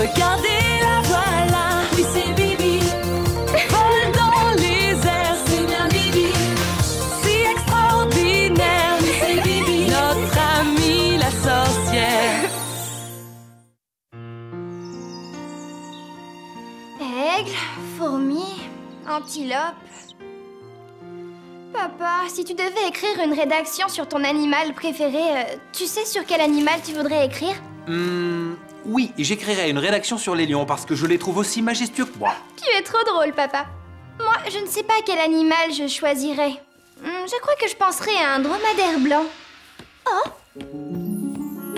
Regardez, la voilà, oui c'est Bibi. Vole dans les airs, c'est bien Bibi. Si extraordinaire, oui c'est Bibi. Notre amie la sorcière. Aigle, fourmi, antilope. Papa, si tu devais écrire une rédaction sur ton animal préféré, tu sais sur quel animal tu voudrais écrire? Oui, j'écrirai une rédaction sur les lions parce que je les trouve aussi majestueux que moi. Tu es trop drôle, papa. Moi, je ne sais pas quel animal je choisirais. Je crois que je penserais à un dromadaire blanc. Oh!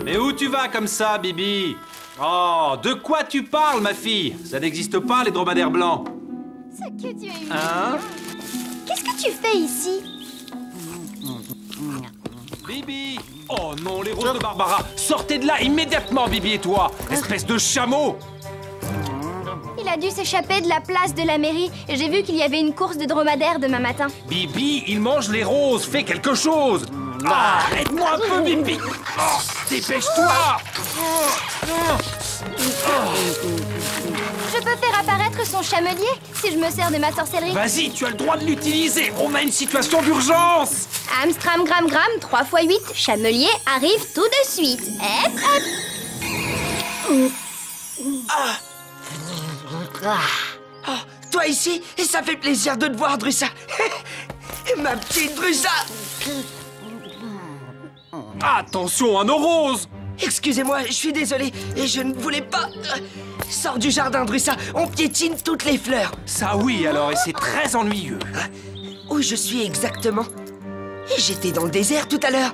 Mais où tu vas comme ça, Bibi? Oh, de quoi tu parles, ma fille? Ça n'existe pas, les dromadaires blancs. Ce que tu es mignon. Hein? Qu'est-ce que tu fais ici? Bibi! Oh non, les roses de Barbara! Sortez de là immédiatement, Bibi et toi! Espèce de chameau! Il a dû s'échapper de la place de la mairie. J'ai vu qu'il y avait une course de dromadaire demain matin. Bibi, il mange les roses! Fais quelque chose! Ah, aide-moi un peu, Bibi! Oh, dépêche-toi! Je peux faire apparaître son chamelier si je me sers de ma sorcellerie. Vas-y, tu as le droit de l'utiliser! On a une situation d'urgence! Amstram, gram, gram, 3 x 8. Chamelier arrive tout de suite. Hep, hep. Toi ici, et ça fait plaisir de te voir, Drussa. Ma petite Drussa. Attention à nos roses! Excusez-moi, je suis désolé, et je ne voulais pas... Sors du jardin, Drussa, on piétine toutes les fleurs. Ça oui, alors, et c'est très ennuyeux. Où je suis exactement? Et j'étais dans le désert tout à l'heure.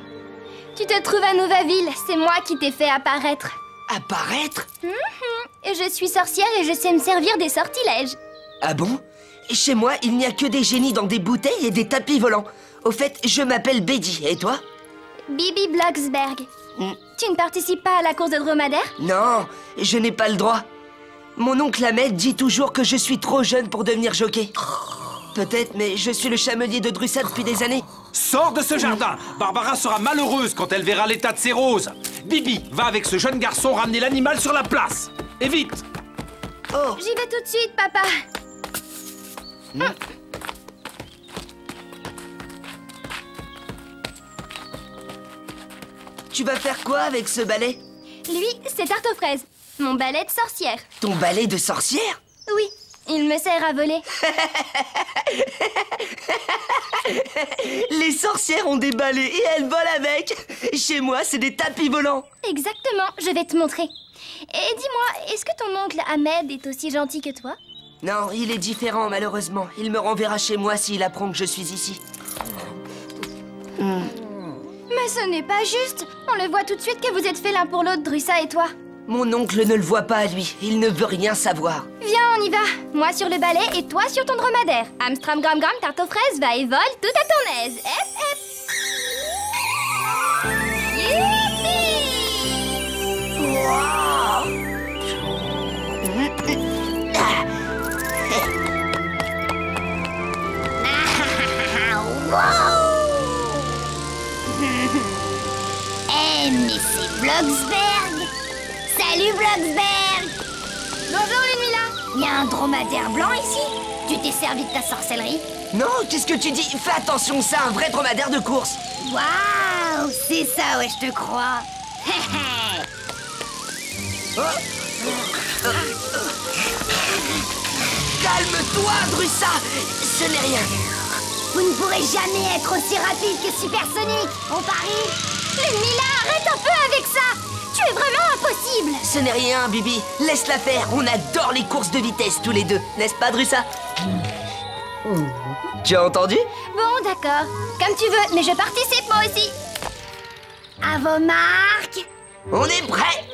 Tu te trouves à Novaville, c'est moi qui t'ai fait apparaître. Apparaître? Et je suis sorcière et je sais me servir des sortilèges. Ah bon? Chez moi, il n'y a que des génies dans des bouteilles et des tapis volants. Au fait, je m'appelle Betty, et toi? Bibi Blocksberg. Tu ne participes pas à la course de dromadaire? Non, je n'ai pas le droit. Mon oncle Ahmed dit toujours que je suis trop jeune pour devenir jockey. Peut-être, mais je suis le chamelier de Drussa depuis des années. Sors de ce jardin! Barbara sera malheureuse quand elle verra l'état de ses roses. Bibi, va avec ce jeune garçon ramener l'animal sur la place. Et vite! Oh, J'y vais tout de suite, papa. tu vas faire quoi avec ce balai? Lui, c'est tarte aux fraises. Mon balai de sorcière. Ton balai de sorcière? Oui, il me sert à voler. Les sorcières ont des balais et elles volent avec. Chez moi, c'est des tapis volants. Exactement, je vais te montrer. Et dis-moi, est-ce que ton oncle Ahmed est aussi gentil que toi? Non, il est différent, malheureusement. Il me renverra chez moi s'il apprend que je suis ici. Mais ce n'est pas juste. On le voit tout de suite que vous êtes faits l'un pour l'autre, Drussa et toi. Mon oncle ne le voit pas, lui. Il ne veut rien savoir. Viens, on y va. Moi sur le balai et toi sur ton dromadaire. Amstram, gram, gram, tarte aux fraises, va et vole tout à ton aise. Hep, hep. Eh, mais c'est Blocksberg! Salut, Blocksberg! Bonjour, Lumila. Il y a un dromadaire blanc ici? Tu t'es servi de ta sorcellerie? Non, qu'est-ce que tu dis? Fais attention, c'est un vrai dromadaire de course. Waouh! C'est ça, ouais, je te crois! Calme-toi, Drussa. Ce n'est rien. Vous ne pourrez jamais être aussi rapide que Supersonic! On parie? Lumila, arrête un peu avec ça. Tu es vraiment impossible. Ce n'est rien, Bibi. Laisse-la faire. On adore les courses de vitesse tous les deux. N'est-ce pas, Drussa? Tu as entendu? Bon, d'accord. Comme tu veux, mais je participe moi aussi. À vos marques! On est prêts.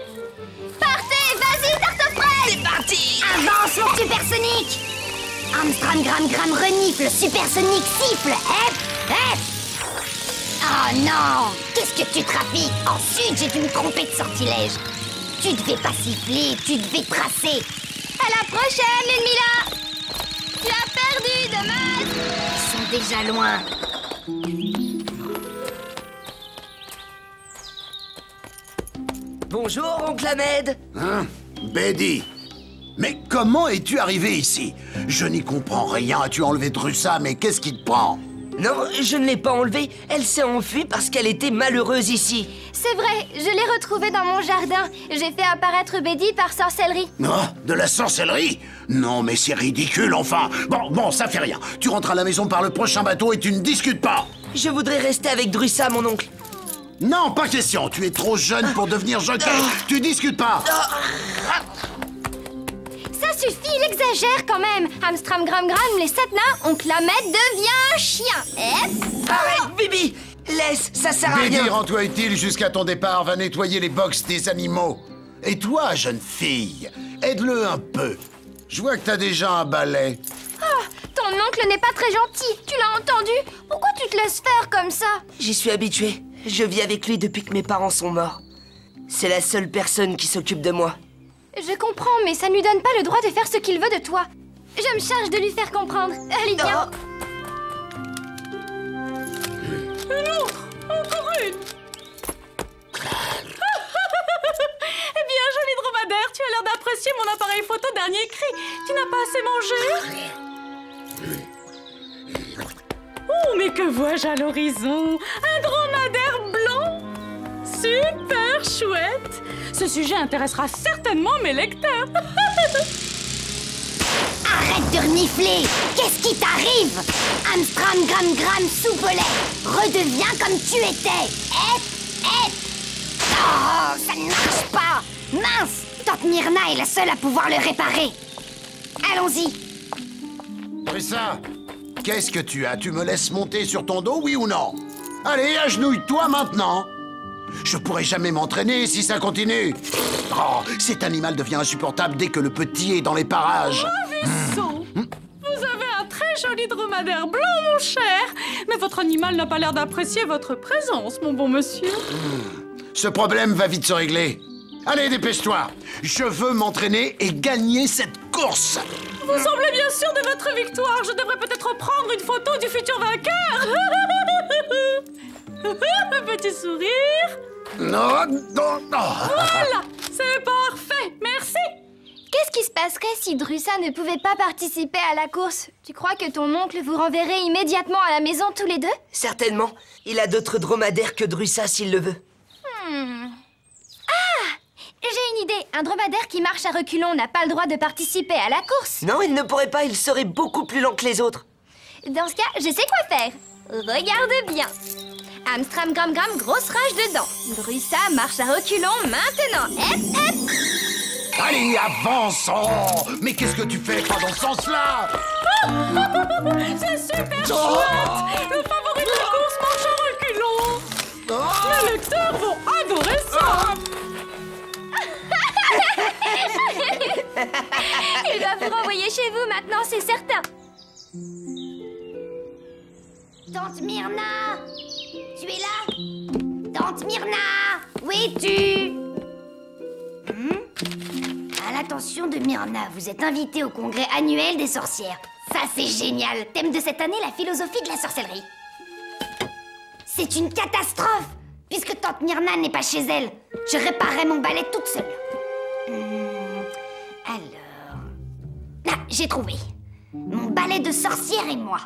Partez, vas-y, tarte aux fraises. C'est parti. Avance, mon Supersonic! Amstram, gram, gram, renifle, Supersonic siffle! Hep, hep! Oh non! Qu'est-ce que tu trafiques? Ensuite, j'ai dû me tromper de sortilège. Tu devais pas siffler, tu devais tracer. À la prochaine, Lumila. Tu as perdu, dommage. Ils sont déjà loin. Bonjour, oncle Ahmed. Betty, mais comment es-tu arrivé ici? Je n'y comprends rien. As-tu enlevé Drussa, mais qu'est-ce qui te prend? Non, je ne l'ai pas enlevée. Elle s'est enfuie parce qu'elle était malheureuse ici. C'est vrai, je l'ai retrouvée dans mon jardin. J'ai fait apparaître Betty par sorcellerie. Oh, de la sorcellerie? Non, mais c'est ridicule, enfin. Bon, ça fait rien. Tu rentres à la maison par le prochain bateau et tu ne discutes pas. Je voudrais rester avec Drussa, mon oncle. Non, pas question. Tu es trop jeune pour devenir jockey. Tu discutes pas. Ça suffit, il exagère quand même. Amstram Gram Gram, les 7 nains, oncle Ahmed devient un chien. Arrête, Bibi! Laisse, ça sert à Betty, rien. rends-toi utile jusqu'à ton départ. Va nettoyer les box des animaux. Et toi, jeune fille, aide-le un peu. Je vois que t'as déjà un balai. Ton oncle n'est pas très gentil, tu l'as entendu? Pourquoi tu te laisses faire comme ça? J'y suis habitué. Je vis avec lui depuis que mes parents sont morts. C'est la seule personne qui s'occupe de moi. Je comprends, mais ça ne lui donne pas le droit de faire ce qu'il veut de toi. Je me charge de lui faire comprendre. Allez, viens. Encore une. Eh bien, joli dromadaire, tu as l'air d'apprécier mon appareil photo dernier cri. Tu n'as pas assez mangé? Oh, mais que vois-je à l'horizon? Un dromadaire blanc? Super chouette! Ce sujet intéressera certainement mes lecteurs. Arrête de renifler! Qu'est-ce qui t'arrive? Amstram Gram Gram soupelet! Redeviens comme tu étais! Oh, ça ne marche pas! Mince! Tante Myrna est la seule à pouvoir le réparer! Allons-y! Drussa, qu'est-ce que tu as? Tu me laisses monter sur ton dos, oui ou non? Allez, agenouille-toi maintenant! Je pourrai jamais m'entraîner si ça continue. Oh, cet animal devient insupportable dès que le petit est dans les parages. Vaisseau, vous avez un très joli dromadaire blanc, mon cher. Mais votre animal n'a pas l'air d'apprécier votre présence, mon bon monsieur. Ce problème va vite se régler. Allez, dépêche-toi. Je veux m'entraîner et gagner cette course. Vous semblez bien sûr de votre victoire. Je devrais peut-être prendre une photo du futur vainqueur. Petit sourire. Non, non, non. Voilà, c'est parfait. Merci. Qu'est-ce qui se passerait si Drussa ne pouvait pas participer à la course? Tu crois que ton oncle vous renverrait immédiatement à la maison tous les deux? Certainement. Il a d'autres dromadaires que Drussa s'il le veut. J'ai une idée. Un dromadaire qui marche à reculons n'a pas le droit de participer à la course. Non, il ne pourrait pas. Il serait beaucoup plus lent que les autres. Dans ce cas, je sais quoi faire. Regarde bien. Amstram Gram Gram, grosse rage dedans. Drussa marche à reculons maintenant. Allez, avançons. Mais qu'est-ce que tu fais pas dans ce sens-là? C'est super chouette. Le favori de la course marche à reculons. Les lecteurs vont adorer ça. Il va vous renvoyer chez vous maintenant, c'est certain. Tante Myrna! Tu es là? Tante Myrna! Où es-tu? À l'attention de Myrna, vous êtes invitée au congrès annuel des sorcières. Ça, c'est génial! Thème de cette année, la philosophie de la sorcellerie. C'est une catastrophe! Puisque Tante Myrna n'est pas chez elle, je réparerai mon balai toute seule. Alors... Ah, j'ai trouvé. Mon balai de sorcière et moi.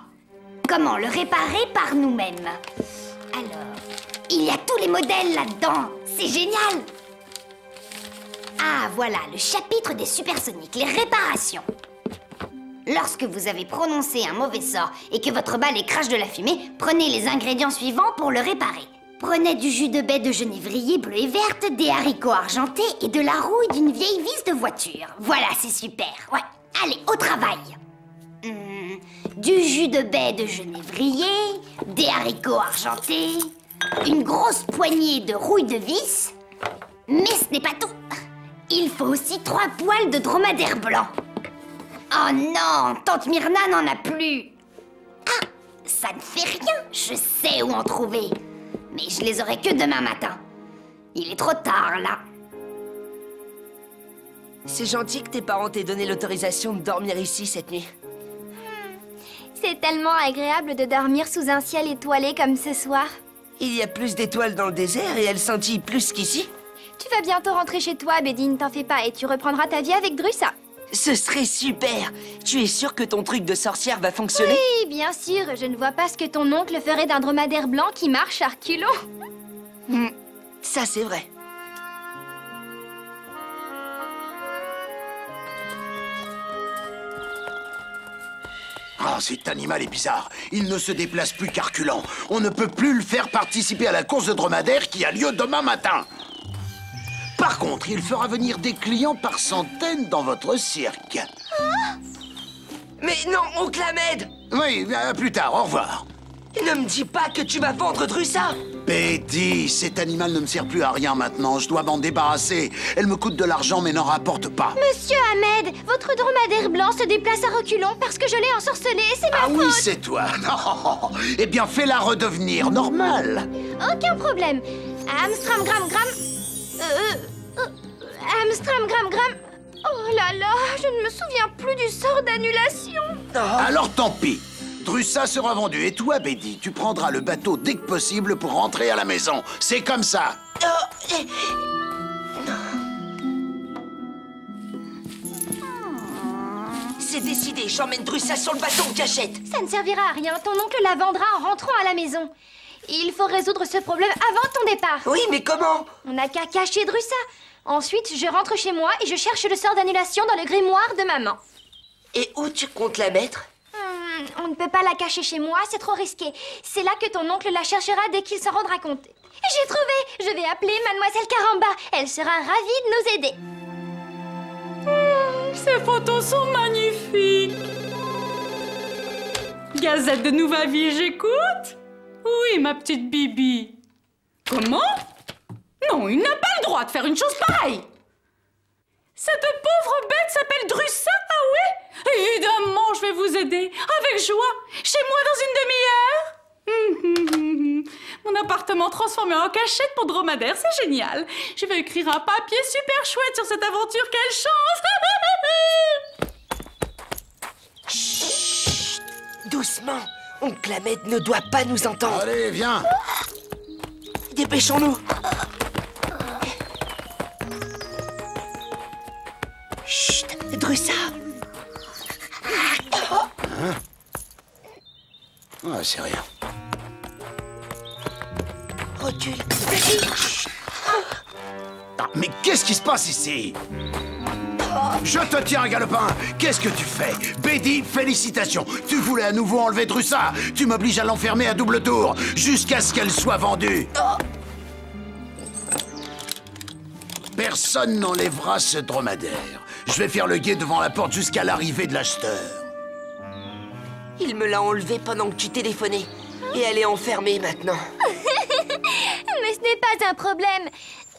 Comment le réparer par nous-mêmes? Alors, il y a tous les modèles là-dedans. C'est génial! Ah, voilà, le chapitre des supersoniques, les réparations. Lorsque vous avez prononcé un mauvais sort et que votre balai crache de la fumée, prenez les ingrédients suivants pour le réparer. Prenez du jus de baie de genévrier bleu et verte, des haricots argentés et de la rouille d'une vieille vis de voiture. Voilà, c'est super. Ouais, allez, au travail. Du jus de baie de genévrier, des haricots argentés, une grosse poignée de rouille de vis. Mais ce n'est pas tout. Il faut aussi 3 poils de dromadaire blanc. Oh non, Tante Myrna n'en a plus. Ah, ça ne fait rien, je sais où en trouver. Mais je les aurai que demain matin. Il est trop tard, là. C'est gentil que tes parents t'aient donné l'autorisation de dormir ici cette nuit. C'est tellement agréable de dormir sous un ciel étoilé comme ce soir. Il y a plus d'étoiles dans le désert et elles scintillent plus qu'ici. Tu vas bientôt rentrer chez toi, Bédi, ne t'en fais pas, et tu reprendras ta vie avec Drussa. Ce serait super. Tu es sûre que ton truc de sorcière va fonctionner? Oui, bien sûr, je ne vois pas ce que ton oncle ferait d'un dromadaire blanc qui marche à reculons. Ça, c'est vrai. Ah, cet animal est bizarre. Il ne se déplace plus qu'à reculons. On ne peut plus le faire participer à la course de dromadaire qui a lieu demain matin. Par contre, il fera venir des clients par centaines dans votre cirque. Mais non, oncle Ahmed! Oui, à plus tard, au revoir. Ne me dis pas que tu vas vendre Drussa! Betty, cet animal ne me sert plus à rien maintenant. Je dois m'en débarrasser. Elle me coûte de l'argent mais n'en rapporte pas. Monsieur Ahmed, votre dromadaire blanc se déplace à reculons parce que je l'ai ensorcelé, c'est ma Ah oui, faute. c'est toi. Non. Eh bien, fais-la redevenir normale. Aucun problème. Amstram gram gram. Amstram gram gram. Oh là là, je ne me souviens plus du sort d'annulation. Alors tant pis. Drussa sera vendu et toi, Betty, tu prendras le bateau dès que possible pour rentrer à la maison. C'est comme ça. C'est décidé, j'emmène Drussa sur le bateau en cachette. Ça ne servira à rien, ton oncle la vendra en rentrant à la maison. Il faut résoudre ce problème avant ton départ. Oui, mais comment? On n'a qu'à cacher Drussa. Ensuite, je rentre chez moi et je cherche le sort d'annulation dans le grimoire de maman. Et où tu comptes la mettre? On ne peut pas la cacher chez moi, c'est trop risqué. C'est là que ton oncle la cherchera dès qu'il s'en rendra compte. J'ai trouvé! Je vais appeler Mademoiselle Caramba. Elle sera ravie de nous aider. Ces photos sont magnifiques. Gazette de Nouvelle Vie, j'écoute. Oui, ma petite Bibi. Comment? Non, il n'a pas le droit de faire une chose pareille. Cette pauvre bête s'appelle Drussa, ah oui? Évidemment, je vais vous aider, avec joie, chez moi dans une demi-heure. Mon appartement transformé en cachette pour dromadaire, c'est génial. Je vais écrire un papier super chouette sur cette aventure, quelle chance. Chut! Doucement, oncle Ahmed ne doit pas nous entendre. Allez, viens. Dépêchons-nous. Chut, Drussa. Ah, c'est rien. Recule. Ah, mais qu'est-ce qui se passe ici? Je te tiens, Galopin. Qu'est-ce que tu fais? Betty, félicitations. Tu voulais à nouveau enlever Drussa. Tu m'obliges à l'enfermer à double tour, jusqu'à ce qu'elle soit vendue. Personne n'enlèvera ce dromadaire. Je vais faire le guet devant la porte jusqu'à l'arrivée de l'acheteur. Il me l'a enlevé pendant que tu téléphonais. Et elle est enfermée maintenant. Mais ce n'est pas un problème.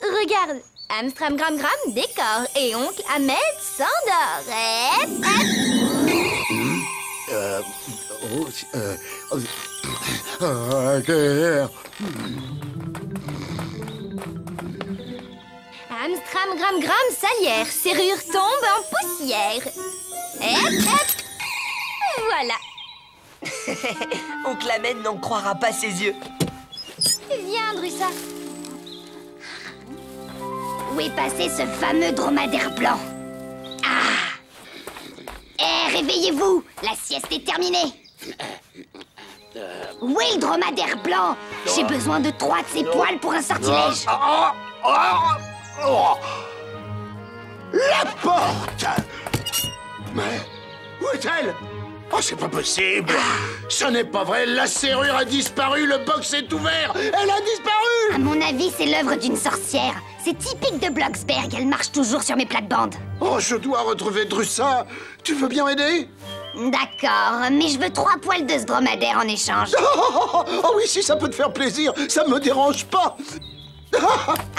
Regarde, Amstram gram gram décore et oncle Ahmed s'endort. Amstram gram gram salière, serrure tombe en poussière. Voilà. Oncle Ahmed n'en croira pas ses yeux. Viens, Drussa. Où est passé ce fameux dromadaire blanc? Ah! Eh, réveillez-vous! La sieste est terminée! Où est le dromadaire blanc? J'ai besoin de 3 de ses poils pour un sortilège! La porte! Mais où est-elle? Oh, c'est pas possible! Ce n'est pas vrai, la serrure a disparu, le box est ouvert! Elle a disparu! À mon avis, c'est l'œuvre d'une sorcière. C'est typique de Bloxberg, elle marche toujours sur mes plates-bandes. Oh, je dois retrouver Drussa. Tu veux bien m'aider? D'accord, mais je veux 3 poils de ce dromadaire en échange. Oh oui, si ça peut te faire plaisir, ça me dérange pas.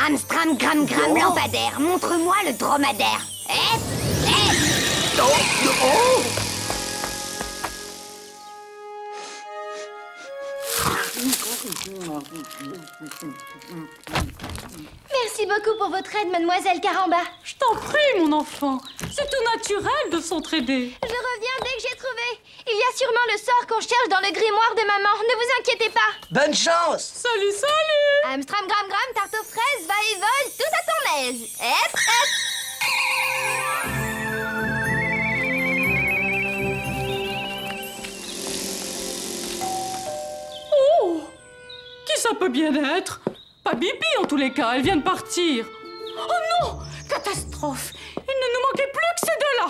Amstram gram gram lampadaire, montre-moi le dromadaire. Merci beaucoup pour votre aide, Mademoiselle Caramba. Je t'en prie, mon enfant. C'est tout naturel de s'entraider. Je reviens dès que j'ai trouvé. Il y a sûrement le sort qu'on cherche dans le grimoire de maman. Ne vous inquiétez pas. Bonne chance! Salut, salut! Amstram gram gram tarte aux fraises va et vole tout à ton l'aise. Hep, hep. Oh! Qui ça peut bien être? Pas Bibi en tous les cas, elle vient de partir. Oh non! Catastrophe! Il ne nous manquait plus que ces deux-là!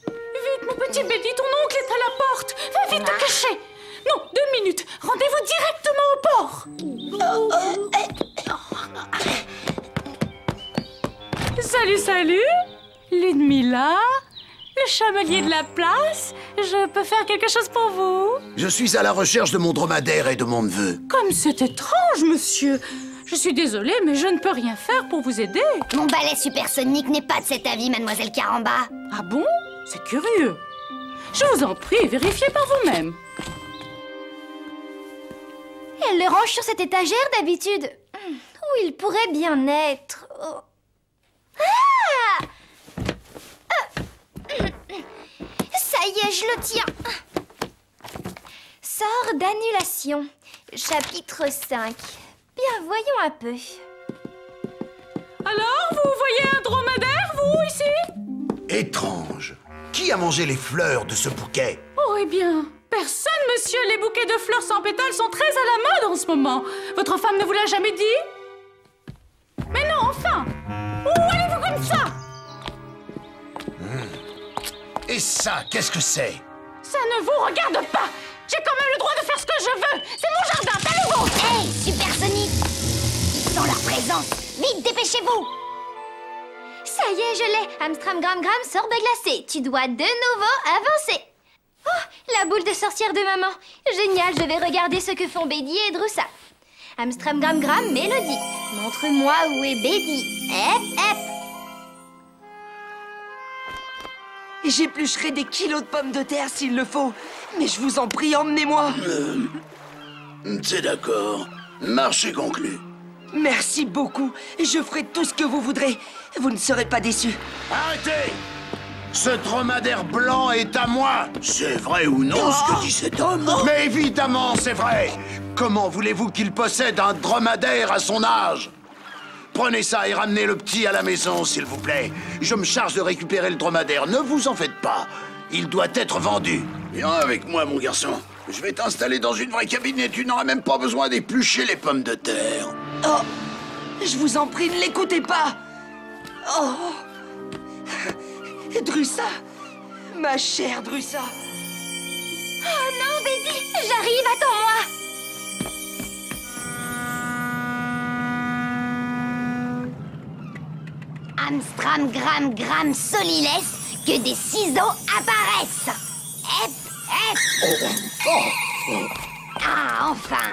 Vite, mon petit Bédi, ton oncle est à la porte! Va vite te cacher! Non, 2 minutes! Rendez-vous directement au port! Salut, salut! Ludmilla? Le chamelier de la place? Je peux faire quelque chose pour vous? Je suis à la recherche de mon dromadaire et de mon neveu. Comme c'est étrange, monsieur! Je suis désolée, mais je ne peux rien faire pour vous aider. Mon balai supersonique n'est pas de cet avis, mademoiselle Caramba. Ah bon? C'est curieux. Je vous en prie, vérifiez par vous-même. Elle le range sur cette étagère d'habitude. Où il pourrait bien être. Oh. Ah! Ça y est, je le tiens. Sort d'annulation. Chapitre 5. Bien, voyons un peu. Alors, vous voyez un dromadaire, vous, ici? Étrange. Qui a mangé les fleurs de ce bouquet? Oh, eh bien, personne, monsieur. Les bouquets de fleurs sans pétales sont très à la mode en ce moment. Votre femme ne vous l'a jamais dit? Mais non, enfin! Où allez-vous comme ça? Et ça, qu'est-ce que c'est? Ça ne vous regarde pas! J'ai quand même le droit de faire ce que je veux! C'est mon jardin, pas le vôtre! Hey, supersonique! Ils sont leur présence. Vite, dépêchez-vous! Ça y est, je l'ai. Amstramgram sorbe glacé. Tu dois de nouveau avancer. Oh, la boule de sorcière de maman. Génial, je vais regarder ce que font Bédi et Drussa. Amstramgram mélodie. Montre-moi où est Bédi. Hep, hep. J'éplucherai des kilos de pommes de terre s'il le faut. Mais je vous en prie, emmenez-moi. C'est d'accord. Marché conclu. Merci beaucoup. Je ferai tout ce que vous voudrez. Vous ne serez pas déçus. Arrêtez! Ce dromadaire blanc est à moi. C'est vrai ou non ce que dit cet homme? Mais évidemment, c'est vrai. Comment voulez-vous qu'il possède un dromadaire à son âge? Prenez ça et ramenez le petit à la maison, s'il vous plaît. Je me charge de récupérer le dromadaire. Ne vous en faites pas. Il doit être vendu. Viens avec moi, mon garçon. Je vais t'installer dans une vraie cabine et tu n'auras même pas besoin d'éplucher les pommes de terre. Oh, je vous en prie, ne l'écoutez pas. Oh, Drussa, ma chère Drussa. Oh non, Bédi, j'arrive, attends-moi. Amstramgram soliles, que des ciseaux apparaissent. Hep, hep. Ah, enfin.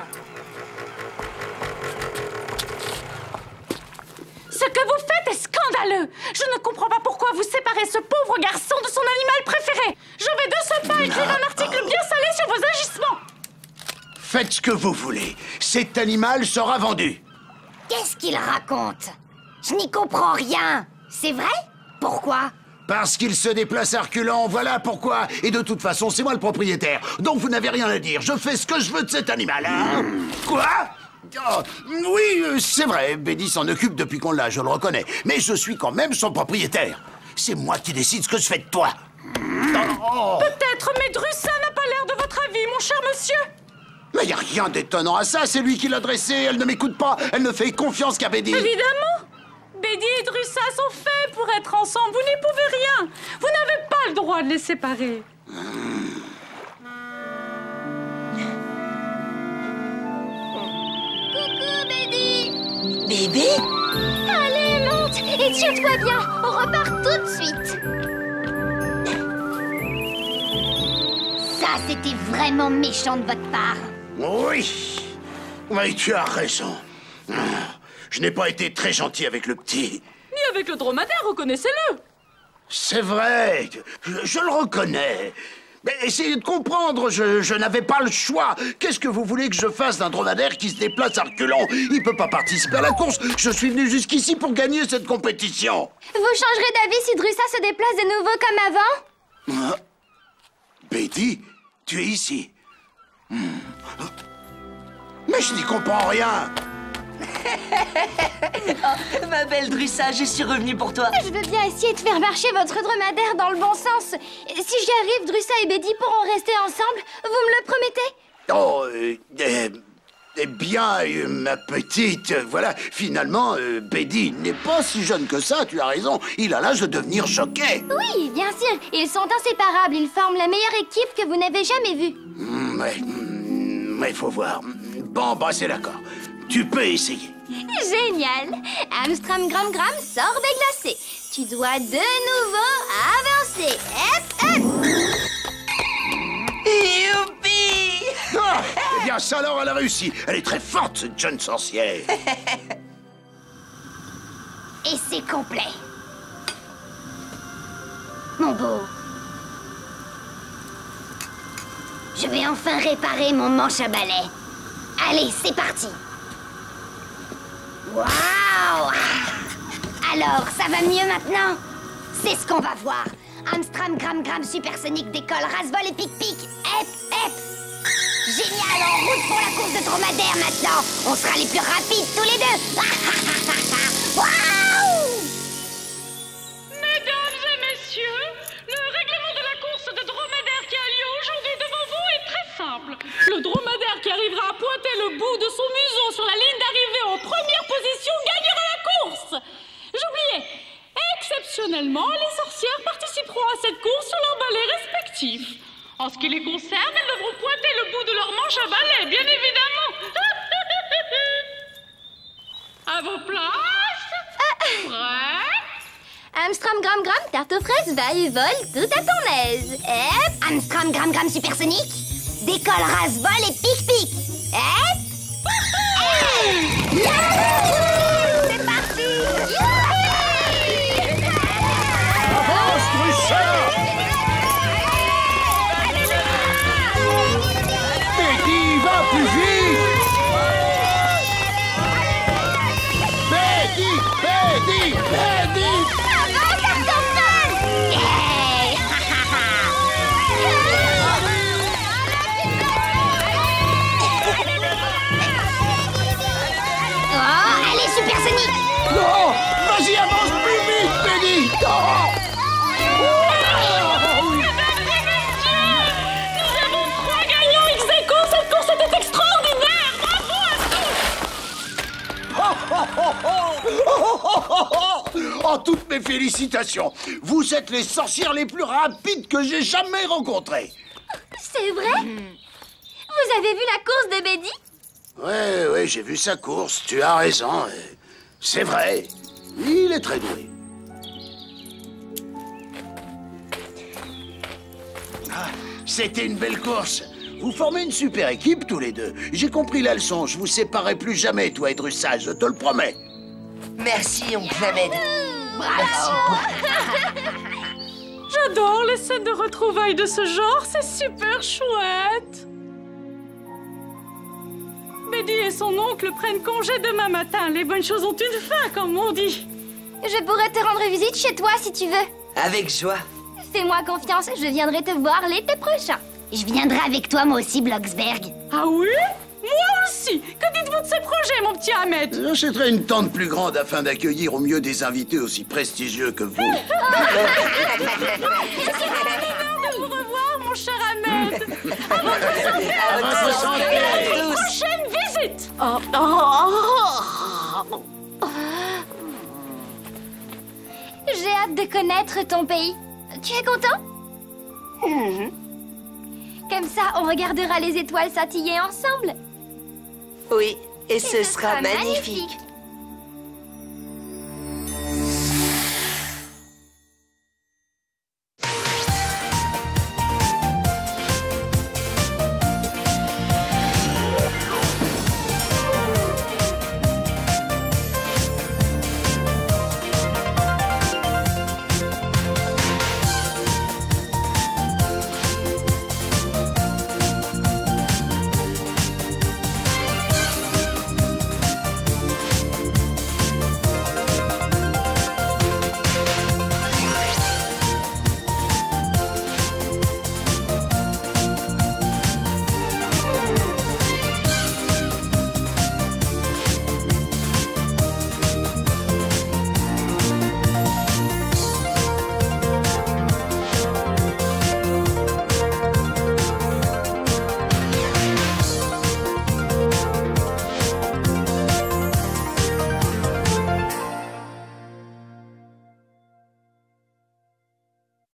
Ce que vous faites est scandaleux. Je ne comprends pas pourquoi vous séparez ce pauvre garçon de son animal préféré. Je vais de ce pas écrire un article bien salé sur vos agissements. Faites ce que vous voulez. Cet animal sera vendu. Qu'est-ce qu'il raconte? Je n'y comprends rien. C'est vrai? Pourquoi? Parce qu'il se déplace à reculons, voilà pourquoi. Et de toute façon, c'est moi le propriétaire. Donc vous n'avez rien à dire. Je fais ce que je veux de cet animal, hein? Quoi? Oh, oui, c'est vrai. Bédi s'en occupe depuis qu'on l'a, je le reconnais. Mais je suis quand même son propriétaire. C'est moi qui décide ce que je fais de toi. Oh. Peut-être, mais Drussa n'a pas l'air de votre avis, mon cher monsieur. Mais y a rien d'étonnant à ça. C'est lui qui l'a dressé. Elle ne m'écoute pas. Elle ne fait confiance qu'à Bédi. Évidemment. Bédi et Drussa sont faits pour être ensemble. Vous n'y pouvez rien. Vous n'avez pas le droit de les séparer. Coucou, Bédi. Bébé? Allez, monte et tire-toi bien. On repart tout de suite. Ça, c'était vraiment méchant de votre part. Oui. Oui, tu as raison. Je n'ai pas été très gentil avec le petit. Ni avec le dromadaire, reconnaissez-le. C'est vrai, je le reconnais. Mais essayez de comprendre, je n'avais pas le choix. Qu'est-ce que vous voulez que je fasse d'un dromadaire qui se déplace à reculons? Il peut pas participer à la course. Je suis venu jusqu'ici pour gagner cette compétition. Vous changerez d'avis si Drussa se déplace de nouveau comme avant? Betty, tu es ici. Mais je n'y comprends rien. Oh, ma belle Drussa, je suis revenue pour toi. Je veux bien essayer de faire marcher votre dromadaire dans le bon sens. Si j'y arrive, Drussa et Betty pourront rester ensemble. Vous me le promettez? Oh, eh bien, ma petite, voilà, finalement, Betty n'est pas si jeune que ça, tu as raison. Il a l'âge de devenir jockey. Oui, bien sûr. Ils sont inséparables. Ils forment la meilleure équipe que vous n'avez jamais vue. Mais faut voir. Bon, bah c'est d'accord. Tu peux essayer. Génial. Amstram Gram Gram, sorbet glacé. Tu dois de nouveau avancer. Hop, hop. Youpi! Ah, eh bien, ça alors, elle a réussi. Elle est très forte, cette jeune sorcière. Et c'est complet. Mon beau. Je vais enfin réparer mon manche à balai. Allez, c'est parti. Waouh! Alors, ça va mieux maintenant? C'est ce qu'on va voir. Amstram Gram Gram Supersonique décolle, ras-vol et pic-pic. Hep, hep. Génial, en route pour la course de dromadaire maintenant. On sera les plus rapides tous les deux. Waouh! Mesdames et messieurs, le règlement de la course de dromadaire qui a lieu aujourd'hui devant vous est très simple. Le dromadaire qui arrivera à pointer le bout de son museau sur la ligne d'arrivée en première position gagnera la course. J'oubliais, exceptionnellement, les sorcières participeront à cette course sur leurs balais respectifs. En ce qui les concerne, elles devront pointer le bout de leur manche à balai, bien évidemment. À vos places. Prêts? Amstram Gram Gram, tarte aux fraises, va et vole tout à ton aise. Hop. Amstram Gram Gram Supersonique décolle, ras-vol et pic-pic. Hep! Yahoo! C'est parti! Avance, Drussa! Betty, va plus vite! Betty! Betty! Betty! Avance, Arthur! Yeah! Oh, allez, Supersonique! Non! Vas-y, avance plus vite, Betty! Non! Nous avons 3 gagnants ex aequo. Cette course était extraordinaire. Bravo à tous. Oh, toutes mes félicitations! Vous êtes les sorcières les plus rapides que j'ai jamais rencontrées! C'est vrai? Vous avez vu la course de Betty? Ouais, j'ai vu sa course, tu as raison. C'est vrai, il est très doué. Ah, c'était une belle course. Vous formez une super équipe tous les deux. J'ai compris la leçon, je vous séparerai plus jamais, toi et Drussa, je te le promets. Merci, oncle Ahmed. Merci beaucoup. J'adore les scènes de retrouvailles de ce genre. C'est super chouette. Betty et son oncle prennent congé demain matin. Les bonnes choses ont une fin, comme on dit. Je pourrais te rendre visite chez toi si tu veux. Avec joie. Fais-moi confiance, je viendrai te voir l'été prochain. Je viendrai avec toi, moi aussi, Bloxberg. Ah oui? Moi aussi. Que dites-vous de ces projets, mon petit Ahmed? J'achèterai une tente plus grande afin d'accueillir au mieux des invités aussi prestigieux que vous. De vous revoir, mon cher Ahmed. À votre santé! Prochaine visite. J'ai hâte de connaître ton pays. Tu es content? Comme ça, on regardera les étoiles scintiller ensemble. Oui, et ce sera magnifique.